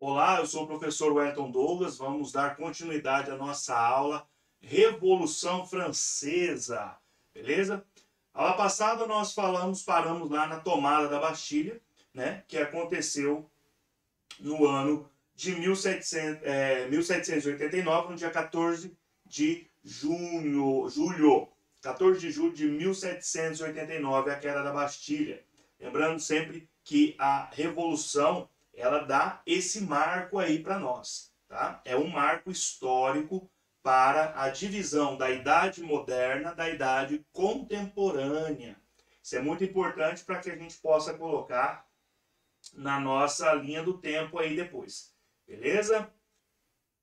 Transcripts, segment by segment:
Olá, eu sou o professor Wellington Douglas. Vamos dar continuidade à nossa aula Revolução Francesa, beleza? Aula passada nós paramos lá na tomada da Bastilha, né, que aconteceu no ano de 1789, no dia 14 de julho, 14 de julho de 1789, a queda da Bastilha. Lembrando sempre que a Revolução ela dá esse marco aí para nós, tá? É um marco histórico para a divisão da idade moderna da idade contemporânea. Isso é muito importante para que a gente possa colocar na nossa linha do tempo aí depois. Beleza?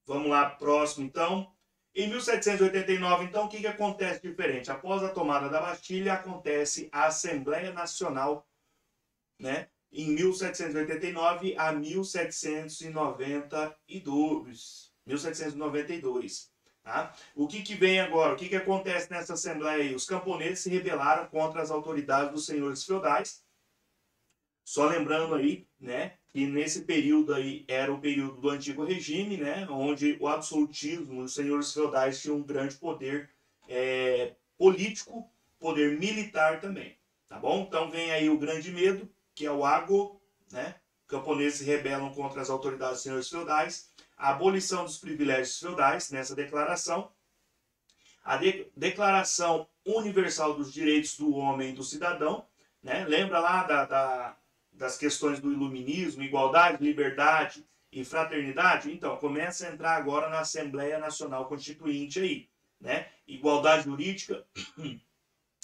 Vamos lá, próximo então. Em 1789, então, o que acontece diferente? Após a tomada da Bastilha, acontece a Assembleia Nacional, né? Em 1789 a 1792. Tá? O que vem agora? O que acontece nessa Assembleia aí? Os camponeses se rebelaram contra as autoridades dos senhores feudais. Só lembrando aí, né, que nesse período aí era o período do antigo regime, né, onde o absolutismo, os senhores feudais tinham um grande poder político, poder militar também, tá bom? Então vem aí o grande medo, que é o ago, né? Camponeses se rebelam contra as autoridades dos senhores feudais, a abolição dos privilégios feudais nessa declaração, a Declaração Universal dos Direitos do Homem e do Cidadão, né? Lembra lá das questões do iluminismo, igualdade, liberdade e fraternidade? Então, começa a entrar agora na Assembleia Nacional Constituinte aí, né? Igualdade jurídica,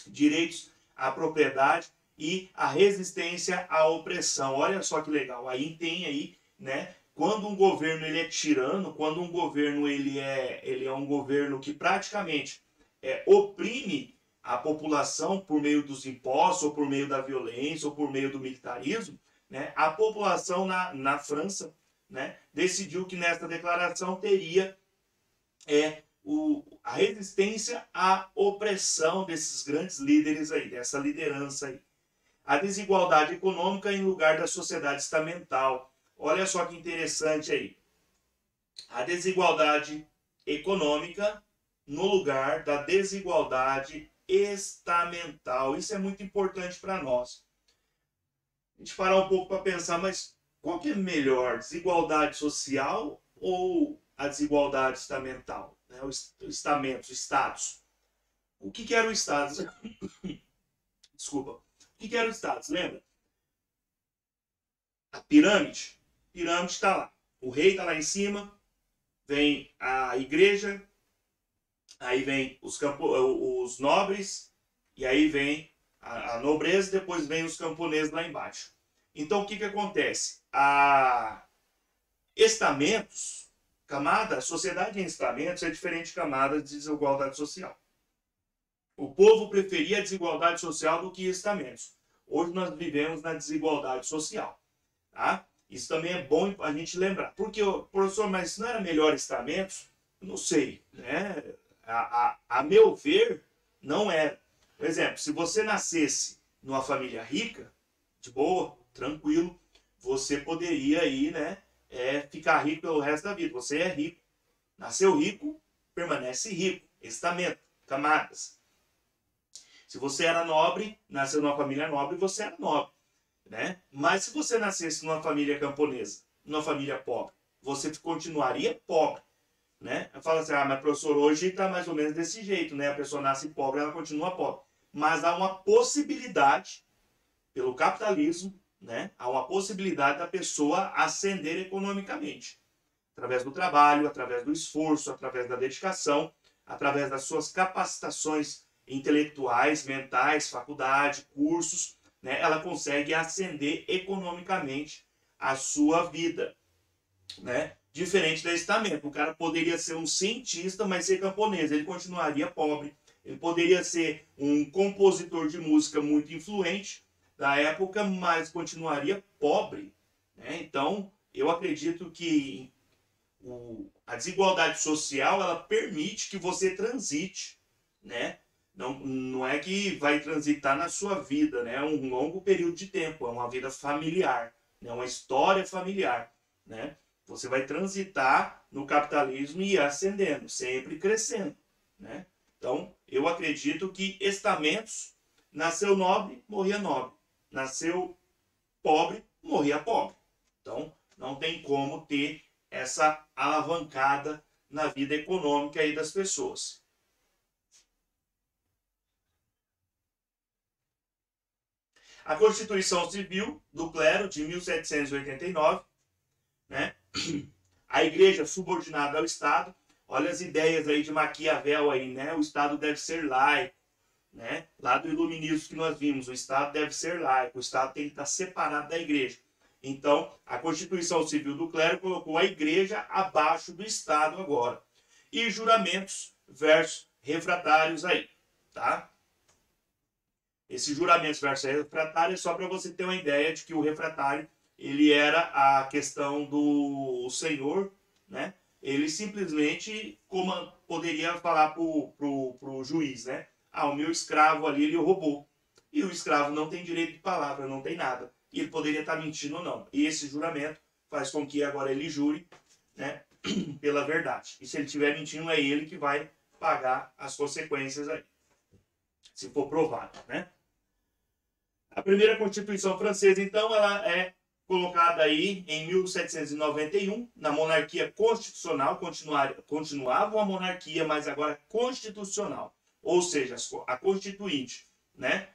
direitos à propriedade e a resistência à opressão. Olha só que legal. Aí tem aí, né? Quando um governo ele é tirano, quando um governo ele é um governo que praticamente oprime a população por meio dos impostos, ou por meio da violência, ou por meio do militarismo, né? A população na França, né, decidiu que nesta declaração teria a resistência à opressão desses grandes líderes aí, dessa liderança aí. A desigualdade econômica em lugar da sociedade estamental. Olha só que interessante aí. A desigualdade econômica no lugar da desigualdade estamental. Isso é muito importante para nós. A gente parar um pouco para pensar, mas qual que é melhor, desigualdade social ou a desigualdade estamental? Né? O estamento, o status. O que era o status? Desculpa. O que era o status? Lembra? A pirâmide. A pirâmide está lá. O rei está lá em cima, vem a igreja, aí vem os nobres, e aí vem a nobreza, e depois vem os camponeses lá embaixo. Então o que acontece? Estamentos, camada, sociedade em estamentos é diferente de camada de desigualdade social. O povo preferia a desigualdade social do que estamentos. Hoje nós vivemos na desigualdade social. Tá? Isso também é bom a gente lembrar. Porque, professor, mas não era melhor estamentos? Não sei. Né? A meu ver, não era. Por exemplo, se você nascesse numa família rica, de boa, tranquilo, você poderia aí, né, ficar rico pelo resto da vida. Você é rico. Nasceu rico, permanece rico. Estamento, camadas. Se você era nobre, nasceu numa família nobre, você era nobre. Né? Mas se você nascesse numa família camponesa, numa família pobre, você continuaria pobre. Né? Fala assim, mas professor, hoje está mais ou menos desse jeito, né? A pessoa nasce pobre, ela continua pobre. Mas há uma possibilidade, pelo capitalismo, né? Há uma possibilidade da pessoa ascender economicamente. Através do trabalho, através do esforço, através da dedicação, através das suas capacitações intelectuais, mentais, faculdade, cursos, né? Ela consegue ascender economicamente a sua vida, né? Diferente da estamento. O cara poderia ser um cientista, mas ser camponês. Ele continuaria pobre. Ele poderia ser um compositor de música muito influente da época, mas continuaria pobre. Né? Então, eu acredito que a desigualdade social ela permite que você transite, né? Não é que vai transitar na sua vida, né? É um longo período de tempo, é uma vida familiar, né? Uma história familiar, né? Você vai transitar no capitalismo e ir ascendendo, sempre crescendo, né? Então, eu acredito que estamentos, nasceu nobre, morria nobre. Nasceu pobre, morria pobre. Então, não tem como ter essa alavancada na vida econômica aí das pessoas. A Constituição Civil do Clero, de 1789, né? A igreja subordinada ao Estado. Olha as ideias aí de Maquiavel aí, né? O Estado deve ser laico, né? Lá do iluminismo que nós vimos, o Estado deve ser laico, o Estado tem que estar separado da igreja. Então, a Constituição Civil do Clero colocou a igreja abaixo do Estado agora. E juramentos versus refratários aí, tá? Esses juramentos versus refratários é só para você ter uma ideia de que o refratário, ele era a questão do senhor, né? Ele simplesmente poderia falar pro juiz, né? Ah, o meu escravo ali, ele roubou. E o escravo não tem direito de palavra, não tem nada. E ele poderia estar mentindo ou não. E esse juramento faz com que agora ele jure, né, pela verdade. E se ele estiver mentindo, é ele que vai pagar as consequências aí, se for provado, né? A primeira Constituição francesa, então, ela é colocada aí em 1791, na monarquia constitucional, continuava uma monarquia, mas agora constitucional, ou seja, a constituinte, né?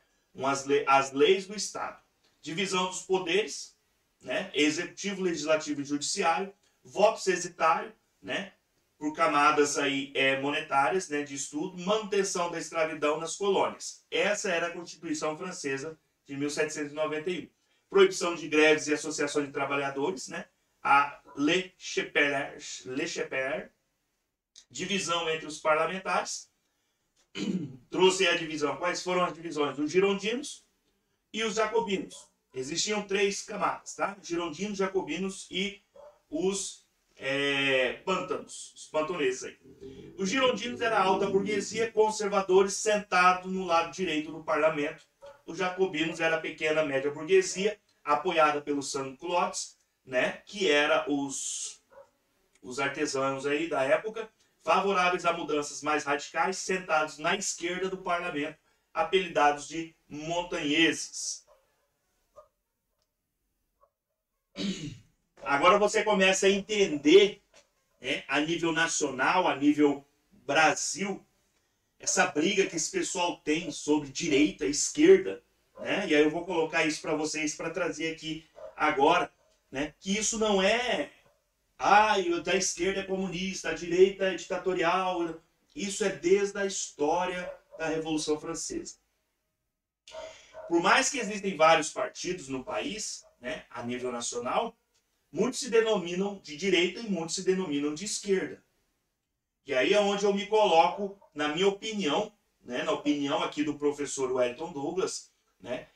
As leis do Estado. Divisão dos poderes, né? Executivo, legislativo e judiciário, voto censitário, né? Por camadas aí monetárias, né, de estudo, manutenção da escravidão nas colônias. Essa era a Constituição Francesa de 1791. Proibição de greves e associações de trabalhadores, né? A Le Chapelier, divisão entre os parlamentares, trouxe a divisão. Quais foram as divisões? Os girondinos e os jacobinos. Existiam 3 camadas, tá? Girondinos, jacobinos e os pântanos, os pantoneses aí. Os girondinos era a alta burguesia, conservadores sentados no lado direito do parlamento. Os jacobinos era a pequena média burguesia, apoiada pelos sans-culottes, né, que era os artesãos aí da época, favoráveis a mudanças mais radicais, sentados na esquerda do parlamento, apelidados de montanheses. Agora você começa a entender, né, a nível nacional, a nível Brasil, essa briga que esse pessoal tem sobre direita e esquerda, né? E aí eu vou colocar isso para vocês para trazer aqui agora, né? Que isso não é da esquerda é comunista, a direita é ditatorial. Isso é desde a história da Revolução Francesa. Por mais que existem vários partidos no país, né, a nível nacional, muitos se denominam de direita e muitos se denominam de esquerda. E aí é onde eu me coloco, na minha opinião, né, na opinião aqui do professor Wellington Douglas, né,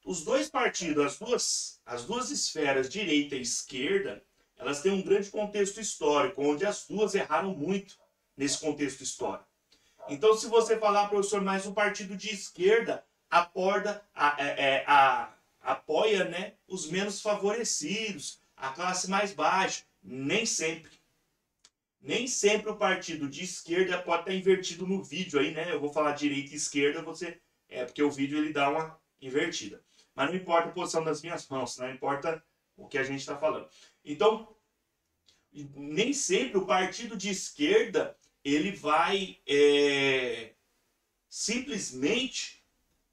os dois partidos, as duas esferas, direita e esquerda, elas têm um grande contexto histórico, onde as duas erraram muito nesse contexto histórico. Então, se você falar, professor, mas o partido de esquerda apoia, né, os menos favorecidos, a classe mais baixa, nem sempre. Nem sempre o partido de esquerda pode estar invertido no vídeo aí, né? Eu vou falar direita e esquerda, porque o vídeo ele dá uma invertida. Mas não importa a posição das minhas mãos, não importa o que a gente está falando. Então, nem sempre o partido de esquerda ele vai simplesmente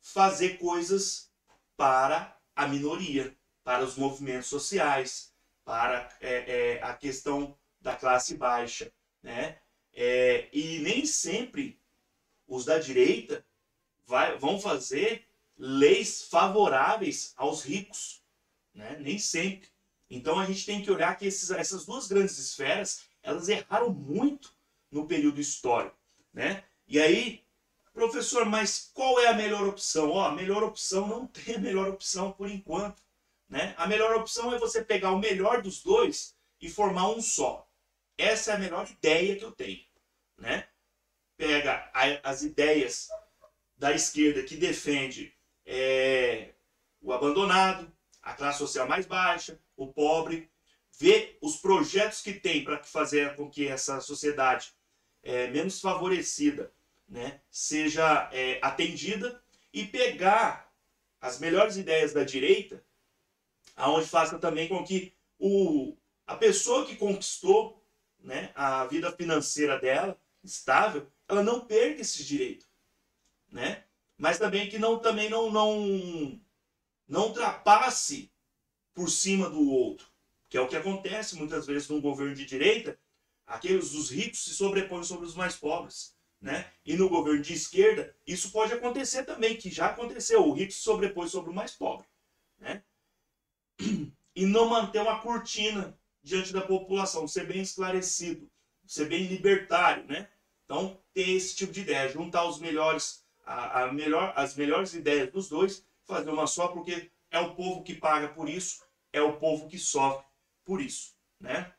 fazer coisas para a minoria, para os movimentos sociais, para a questão da classe baixa, né? E nem sempre os da direita vão fazer leis favoráveis aos ricos, né? Nem sempre. Então a gente tem que olhar que essas duas grandes esferas, elas erraram muito no período histórico, né? E aí, professor, mas qual é a melhor opção? A melhor opção não tem a melhor opção por enquanto, né? A melhor opção é você pegar o melhor dos dois e formar um só. Essa é a melhor ideia que eu tenho, né? Pega as ideias da esquerda que defende o abandonado, a classe social mais baixa, o pobre, ver os projetos que tem para fazer com que essa sociedade menos favorecida, né, seja atendida, e pegar as melhores ideias da direita, aonde faça também com que a pessoa que conquistou, né, a vida financeira dela estável, ela não perca esse direito, né? Mas também que não ultrapasse por cima do outro, que é o que acontece muitas vezes num governo de direita. Os ricos se sobrepõem sobre os mais pobres, né? E no governo de esquerda isso pode acontecer também, que já aconteceu, o rico se sobrepõe sobre o mais pobre, né? E não manter uma cortina diante da população, ser bem esclarecido, ser bem libertário, né? Então, ter esse tipo de ideia, juntar os melhores, as melhores ideias dos dois, fazer uma só, porque é o povo que paga por isso, é o povo que sofre por isso, né?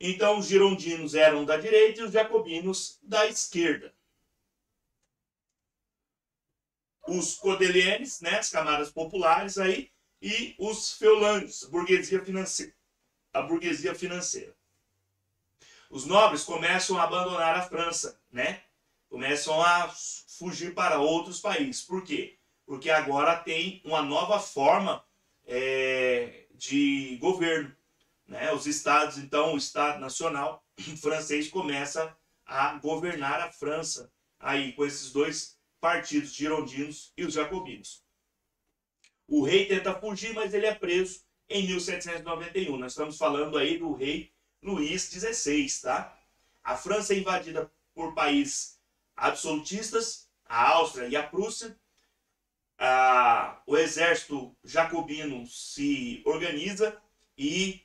Então, os girondinos eram da direita e os jacobinos da esquerda. Os codelianes, né, as camadas populares aí, e os feulanges, a burguesia financeira. Os nobres começam a abandonar a França, né? Começam a fugir para outros países. Por quê? Porque agora tem uma nova forma de governo, né? Os estados, então, o Estado Nacional francês começa a governar a França aí com esses dois partidos, girondinos e os jacobinos. O rei tenta fugir, mas ele é preso em 1791. Nós estamos falando aí do rei Luís XVI, tá? A França é invadida por países absolutistas, a Áustria e a Prússia. O exército jacobino se organiza e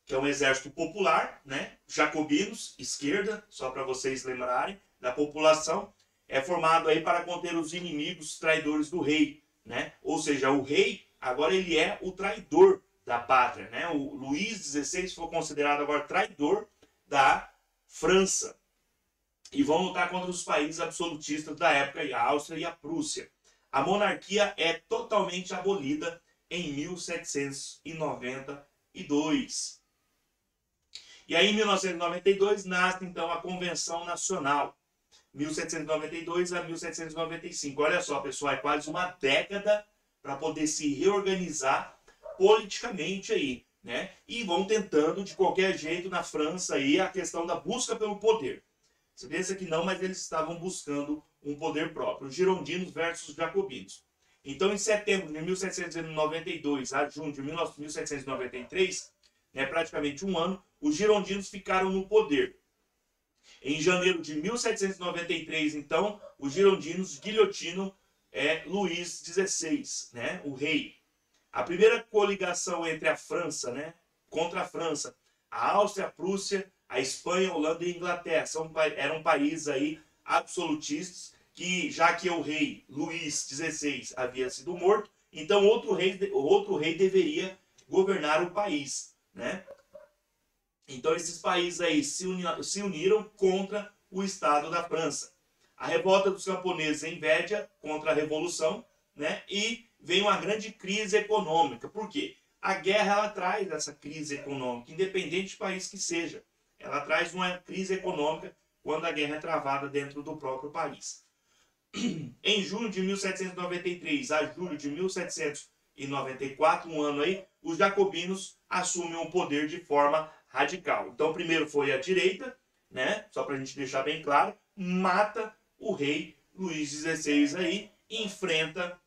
que é um exército popular, né? Jacobinos, esquerda, só para vocês lembrarem, da população, é formado aí para conter os inimigos traidores do rei, né? Ou seja, o rei agora ele é o traidor da pátria, né? O Luís XVI foi considerado agora traidor da França. E vão lutar contra os países absolutistas da época, a Áustria e a Prússia. A monarquia é totalmente abolida em 1792. E aí, em 1992, nasce então a Convenção Nacional. 1792 a 1795. Olha só, pessoal, é quase uma década para poder se reorganizar politicamente aí, né? E vão tentando de qualquer jeito na França aí a questão da busca pelo poder. Você pensa que não, mas eles estavam buscando um poder próprio. Os girondinos versus os jacobinos. Então, em setembro de 1792 a junho de 1793, né, praticamente um ano, os girondinos ficaram no poder. Em janeiro de 1793, então, os girondinos guilhotinam Luís XVI, né, o rei. A primeira coligação entre a França, né, contra a França, a Áustria, a Prússia, a Espanha, a Holanda e a Inglaterra eram países aí absolutistas, que já que o rei Luís XVI havia sido morto, então outro rei deveria governar o país, né? Então esses países aí se uniram contra o Estado da França. A revolta dos camponeses impede contra a Revolução, né? E vem uma grande crise econômica. Por quê? A guerra ela traz essa crise econômica, independente do país que seja. Ela traz uma crise econômica quando a guerra é travada dentro do próprio país. Em junho de 1793 a julho de 1794, um ano aí, os jacobinos assumem o poder de forma radical. Então, primeiro foi a direita, né? Só para a gente deixar bem claro, mata o rei Luís XVI aí, enfrenta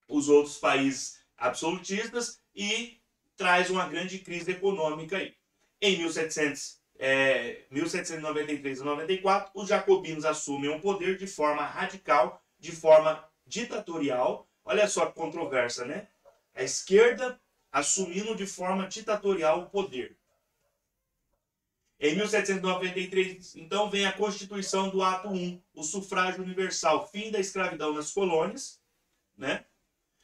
os outros países absolutistas e traz uma grande crise econômica aí. Em 1793 a 94, os jacobinos assumem o poder de forma radical, de forma ditatorial. Olha só que controvérsia, né? A esquerda assumindo de forma ditatorial o poder. Em 1793, então, vem a Constituição do Ato 1, o sufrágio universal, fim da escravidão nas colônias, né?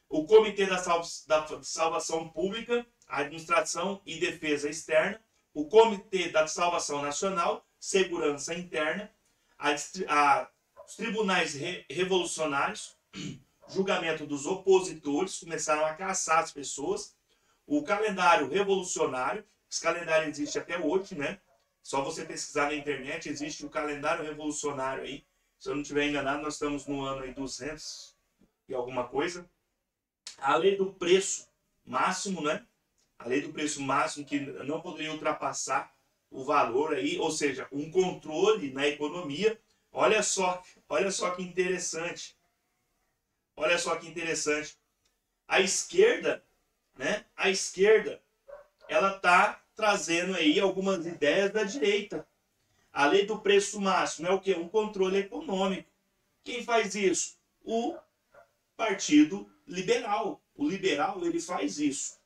O Comitê da Salvação Pública, Administração e Defesa Externa, o Comitê da Salvação Nacional, Segurança Interna, os Tribunais Revolucionários, julgamento dos opositores, começaram a caçar as pessoas. O calendário revolucionário, esse calendário existe até hoje, né? Só você pesquisar na internet, existe o calendário revolucionário aí. Se eu não estiver enganado, nós estamos no ano aí 200 e alguma coisa. A lei do preço máximo, né? A lei do preço máximo que não poderia ultrapassar o valor aí, ou seja, um controle na economia. Olha só que interessante. Olha só que interessante. A esquerda, né? A esquerda, ela tá trazendo aí algumas ideias da direita. A lei do preço máximo é o quê? Um controle econômico. Quem faz isso? O Partido Liberal. O liberal, ele faz isso,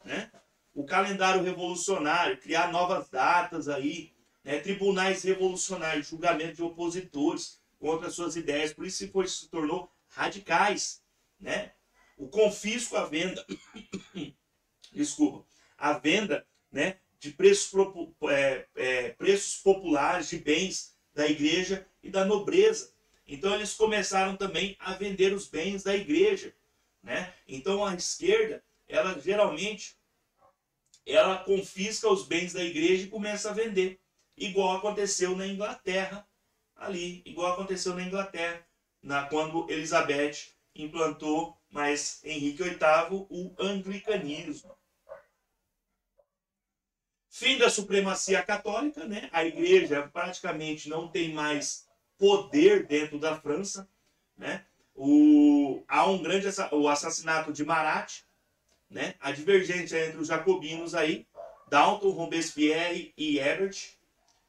né? O calendário revolucionário, criar novas datas aí, né? Tribunais revolucionários, julgamento de opositores contra suas ideias, por isso se tornou radicais, né? O confisco à venda, desculpa, a venda, né, de preços populares de bens da igreja e da nobreza. Então eles começaram também a vender os bens da igreja, né? Então a esquerda, ela geralmente ela confisca os bens da igreja e começa a vender, igual aconteceu na Inglaterra, quando Elizabeth implantou, mas Henrique VIII, o anglicanismo. Fim da supremacia católica, né? A igreja praticamente não tem mais poder dentro da França, né? Há o assassinato de Marat, né? A divergência entre os jacobinos aí, Danton, Robespierre e Hebert,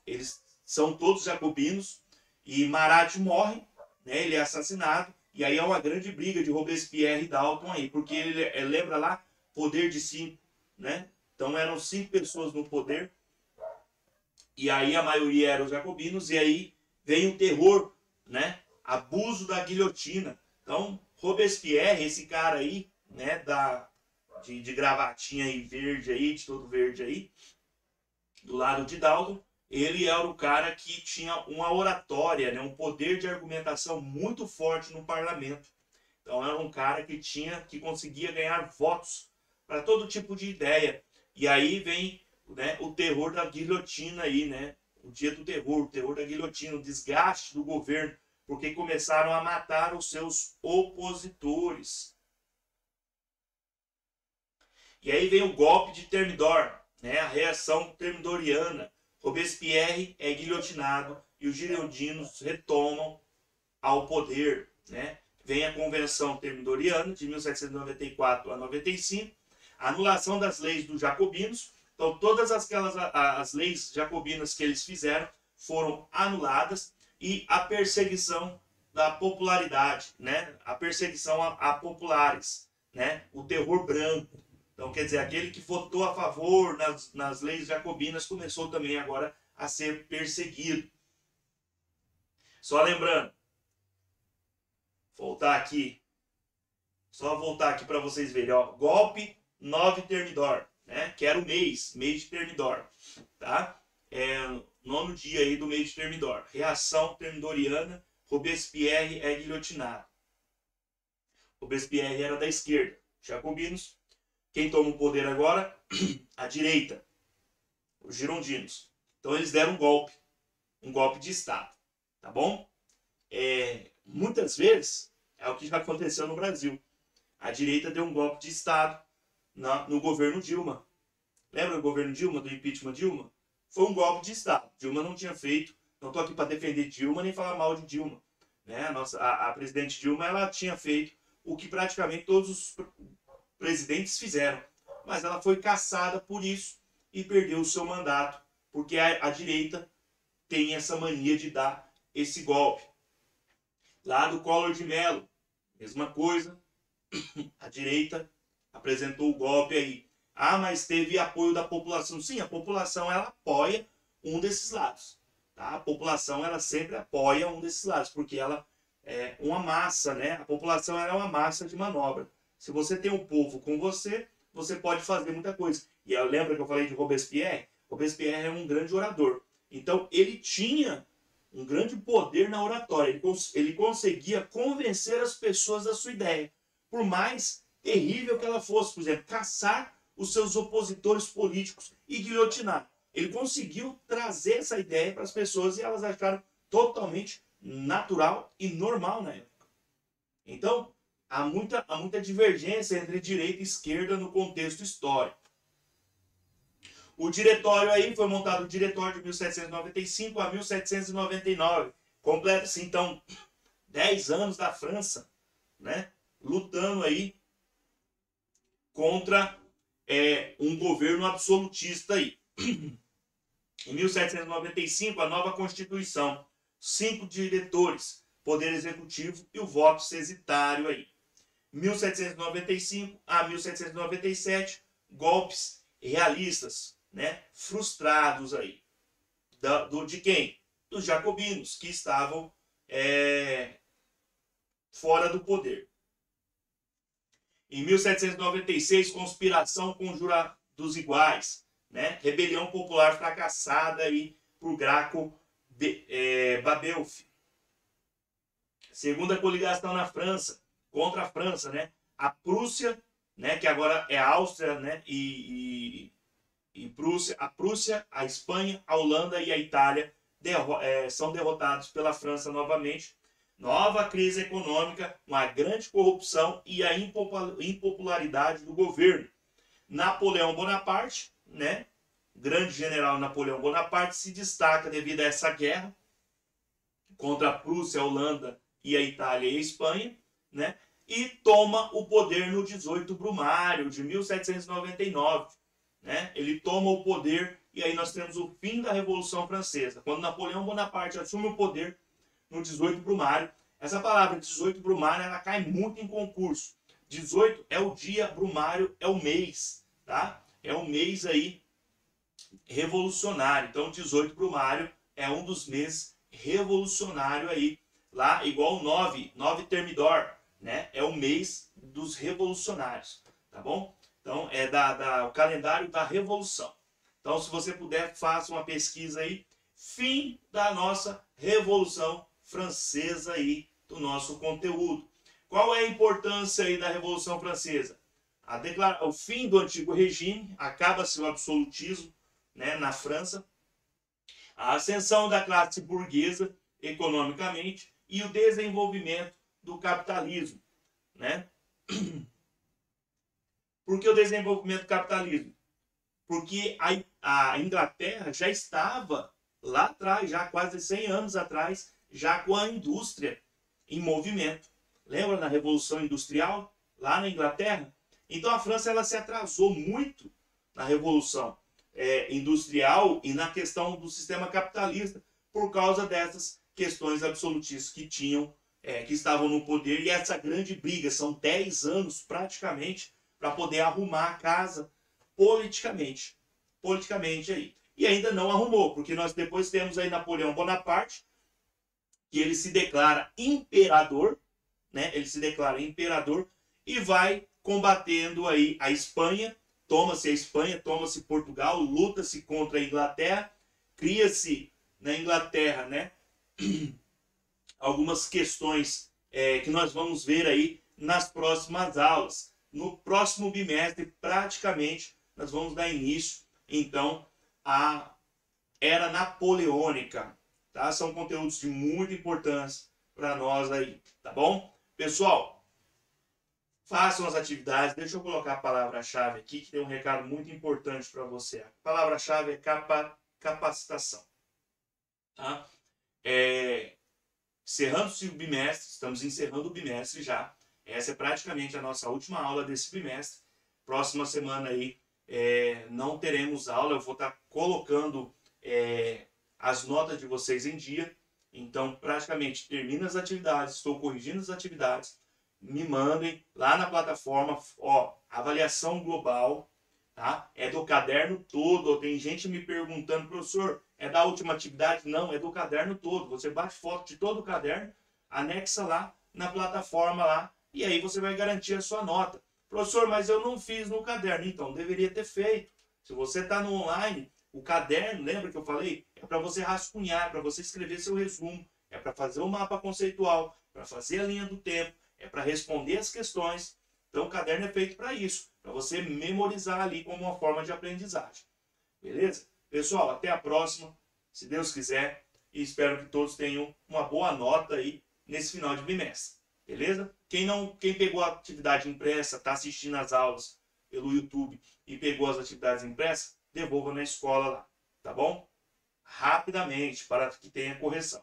eles são todos jacobinos, e Marat morre, né? Ele é assassinado, e aí é uma grande briga de Robespierre e Danton aí, porque ele lembra lá, poder de 5, né? Então eram 5 pessoas no poder, e aí a maioria eram jacobinos, e aí vem o terror, né? Abuso da guilhotina. Então, Robespierre, esse cara aí, né, de gravatinha aí verde aí, de todo verde aí, do lado de Danton, ele era o cara que tinha uma oratória, né, um poder de argumentação muito forte no parlamento. Então era um cara que conseguia ganhar votos para todo tipo de ideia. E aí vem, né, o terror da guilhotina aí, né? O dia do terror, o terror da guilhotina, o desgaste do governo, porque começaram a matar os seus opositores. E aí vem o golpe de Thermidor, né? A reação thermidoriana. Robespierre é guilhotinado e os girondinos retomam ao poder, né? Vem a Convenção Thermidoriana de 1794 a 95, a anulação das leis dos jacobinos. Então todas as leis jacobinas que eles fizeram foram anuladas, e a perseguição da popularidade, né? A perseguição a populares, né? O terror branco. Então, quer dizer, aquele que votou a favor nas leis jacobinas começou também agora a ser perseguido. Só lembrando, voltar aqui para vocês verem, ó, golpe 9 Thermidor, né? Que era o mês de Thermidor, tá? Nono dia aí do mês de Thermidor. Reação thermidoriana, Robespierre é guilhotinado. Robespierre era da esquerda, jacobinos. Quem toma o poder agora? A direita, os girondinos. Então eles deram um golpe de Estado, tá bom? Muitas vezes é o que já aconteceu no Brasil. A direita deu um golpe de Estado no governo Dilma. Lembra o governo Dilma, do impeachment Dilma? Foi um golpe de Estado. Dilma não tinha feito. Não estou aqui para defender Dilma nem falar mal de Dilma, né? A presidente Dilma, ela tinha feito o que praticamente todos os presidentes fizeram, mas ela foi caçada por isso e perdeu o seu mandato, porque a direita tem essa mania de dar esse golpe. Lá do Collor de Mello, mesma coisa, a direita apresentou o golpe aí. Ah, mas teve apoio da população. Sim, a população, ela apoia um desses lados, tá? A população, ela sempre apoia um desses lados, porque ela é uma massa, né? A população é uma massa de manobra. Se você tem um povo com você, você pode fazer muita coisa. E eu lembro que eu falei de Robespierre? Robespierre é um grande orador. Então, ele tinha um grande poder na oratória. Ele conseguia convencer as pessoas da sua ideia, por mais terrível que ela fosse. Por exemplo, caçar os seus opositores políticos e guilhotinar. Ele conseguiu trazer essa ideia para as pessoas e elas acharam totalmente natural e normal na época. Então, há muita divergência entre direita e esquerda no contexto histórico. O diretório aí foi montado o diretório de 1795 a 1799. Completa-se então 10 anos da França, né, lutando aí contra um governo absolutista aí. Em 1795, a nova Constituição, 5 diretores, Poder Executivo e o voto censitário aí. 1795 a 1797, golpes realistas, né, frustrados aí. De quem? Dos jacobinos, que estavam fora do poder. Em 1796, conspiração conjura dos iguais, né? Rebelião popular fracassada aí por Graco Babelf. Segunda coligação na França, contra a França, né? A Prússia, né, que agora é a Áustria, né, e Prússia, a Prússia, a Espanha, a Holanda e a Itália são derrotados pela França novamente. Nova crise econômica, uma grande corrupção e a impopularidade do governo. Napoleão Bonaparte, né, grande general Napoleão Bonaparte, se destaca devido a essa guerra contra a Prússia, a Holanda e a Itália e a Espanha, né, e toma o poder no 18 Brumário de 1799. Né? Ele toma o poder e aí nós temos o fim da Revolução Francesa. Quando Napoleão Bonaparte assume o poder no 18 Brumário, essa palavra 18 Brumário ela cai muito em concurso. 18 é o dia, Brumário é o mês, tá? É um mês aí revolucionário. Então 18 Brumário é um dos meses revolucionário aí, lá igual 9 Thermidor, né? É o mês dos revolucionários, tá bom? Então, é o calendário da Revolução. Então, se você puder, faça uma pesquisa aí. Fim da nossa Revolução Francesa aí, do nosso conteúdo. Qual é a importância aí da Revolução Francesa? O fim do antigo regime, acaba-se o absolutismo, né, na França. A ascensão da classe burguesa economicamente e o desenvolvimento do capitalismo, né? Por que o desenvolvimento do capitalismo? Porque a Inglaterra já estava lá atrás, já quase 100 anos atrás, já com a indústria em movimento. Lembra na Revolução Industrial, lá na Inglaterra? Então a França ela se atrasou muito na Revolução Industrial e na questão do sistema capitalista por causa dessas questões absolutistas que estavam no poder. E essa grande briga, são 10 anos praticamente, para poder arrumar a casa politicamente aí. E ainda não arrumou, porque nós depois temos aí Napoleão Bonaparte, que ele se declara imperador, né? Ele se declara imperador e vai combatendo aí a Espanha, toma-se a Espanha, toma-se Portugal, luta-se contra a Inglaterra, cria-se na Inglaterra, né, algumas questões que nós vamos ver aí nas próximas aulas. No próximo bimestre, praticamente, nós vamos dar início, então, à Era Napoleônica. Tá? São conteúdos de muita importância para nós aí, tá bom? Pessoal, façam as atividades. Deixa eu colocar a palavra-chave aqui, que tem um recado muito importante para você. A palavra-chave é capacitação. Tá? Encerrando-se o bimestre, estamos encerrando o bimestre já. Essa é praticamente a nossa última aula desse bimestre. Próxima semana aí não teremos aula. Eu vou estar colocando as notas de vocês em dia. Então, praticamente, termina as atividades. Estou corrigindo as atividades. Me mandem lá na plataforma. Avaliação global. Tá? É do caderno todo. Tem gente me perguntando, professor, é da última atividade? Não, é do caderno todo. Você bate foto de todo o caderno, anexa lá na plataforma lá. E aí você vai garantir a sua nota. Professor, mas eu não fiz no caderno. Então, deveria ter feito. Se você está no online, O caderno, lembra que eu falei? É para você rascunhar, para você escrever seu resumo, é para fazer o mapa conceitual, para fazer a linha do tempo, é para responder as questões. Então o caderno é feito para isso, para você memorizar ali como uma forma de aprendizagem. Beleza? Pessoal, até a próxima, se Deus quiser, e espero que todos tenham uma boa nota aí nesse final de bimestre. Beleza? Quem pegou a atividade impressa, está assistindo as aulas pelo YouTube e pegou as atividades impressas, devolva na escola lá, tá bom? Rapidamente, para que tenha correção.